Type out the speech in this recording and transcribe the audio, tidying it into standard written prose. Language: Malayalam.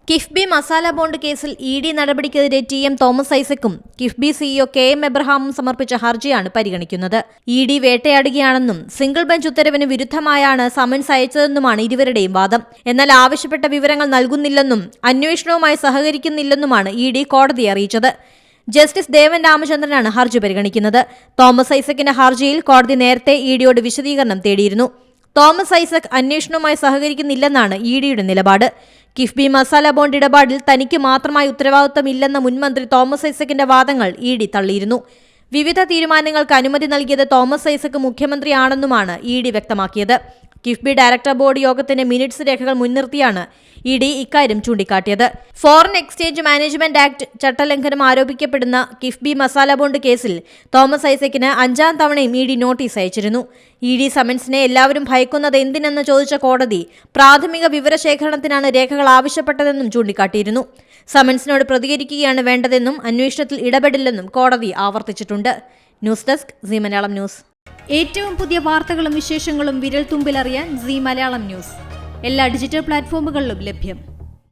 കിഫ്ബി മസാല ബോണ്ട് കേസിൽ ഇഡി നടപടിക്കെതിരെ ടി.എം. തോമസ് ഐസക്കും കിഫ്ബി സിഇഒ കെ.എം. എബ്രഹാമും സമർപ്പിച്ച ഹർജിയാണ് പരിഗണിക്കുന്നത്. ഇഡി വേട്ടയാടുകയാണെന്നും സിംഗിൾ ബെഞ്ച് ഉത്തരവിന് വിരുദ്ധമായാണ് സമൻസ് അയച്ചതെന്നുമാണ് ഇരുവരുടെയും വാദം. എന്നാൽ ആവശ്യപ്പെട്ട വിവരങ്ങൾ നൽകുന്നില്ലെന്നും അന്വേഷണവുമായി സഹകരിക്കുന്നില്ലെന്നുമാണ് ഇഡി കോടതിയെ അറിയിച്ചത്. ജസ്റ്റിസ് ദേവൻ രാമചന്ദ്രനാണ് ഹർജി പരിഗണിക്കുന്നത്. തോമസ് ഐസക്കിന്റെ ഹർജിയിൽ കോടതി നേരത്തെ ഇഡിയോട് വിശദീകരണം തേടിയിരുന്നു. തോമസ് ഐസക് അന്വേഷണവുമായി സഹകരിക്കുന്നില്ലെന്നാണ് ഇഡിയുടെ നിലപാട്. കിഫ്ബി മസാല ബോണ്ട് ഇടപാടിൽ തനിക്ക് മാത്രമായി ഉത്തരവാദിത്തമില്ലെന്ന മുൻമന്ത്രി തോമസ് ഐസക്കിന്റെ വാദങ്ങൾ ഇഡി തള്ളിയിരുന്നു. വിവിധ തീരുമാനങ്ങൾക്ക് അനുമതി നൽകിയത് തോമസ് ഐസക് മുഖ്യമന്ത്രിയാണെന്നുമാണ് ഇഡി വ്യക്തമാക്കിയത്. കിഫ്ബി ഡയറക്ടർ ബോർഡ് യോഗത്തിന്റെ മിനിറ്റ്സ് രേഖകൾ മുൻനിർത്തിയാണ് ഇഡി ഇക്കാര്യം ചൂണ്ടിക്കാട്ടിയത്. ഫോറിൻ എക്സ്ചേഞ്ച് മാനേജ്മെന്റ് ആക്ട് ചട്ടലംഘനം ആരോപിക്കപ്പെടുന്ന കിഫ്ബി മസാല ബോണ്ട് കേസിൽ തോമസ് ഐസക്കിന് 5ാം തവണയും ഇഡി നോട്ടീസ് അയച്ചിരുന്നു. ഇഡി സമൻസിനെ എല്ലാവരും ഭയക്കുന്നത് എന്തിനെന്ന് ചോദിച്ച കോടതി പ്രാഥമിക വിവരശേഖരണത്തിനാണ് രേഖകൾ ആവശ്യപ്പെട്ടതെന്നും ചൂണ്ടിക്കാട്ടിയിരുന്നു. സമൻസിനോട് പ്രതികരിക്കുകയാണ് വേണ്ടതെന്നും അന്വേഷണത്തിൽ ഇടപെടില്ലെന്നും കോടതി ആവർത്തിച്ചിട്ടുണ്ട്. News desk Zee Malayalam news. ഏറ്റവും പുതിയ വാർത്തകളും വിശേഷങ്ങളും വിരൽ തുമ്പിലറിയാൻ സീ മലയാളം ന്യൂസ് എല്ലാ ഡിജിറ്റൽ പ്ലാറ്റ്ഫോമുകളിലും ലഭ്യം.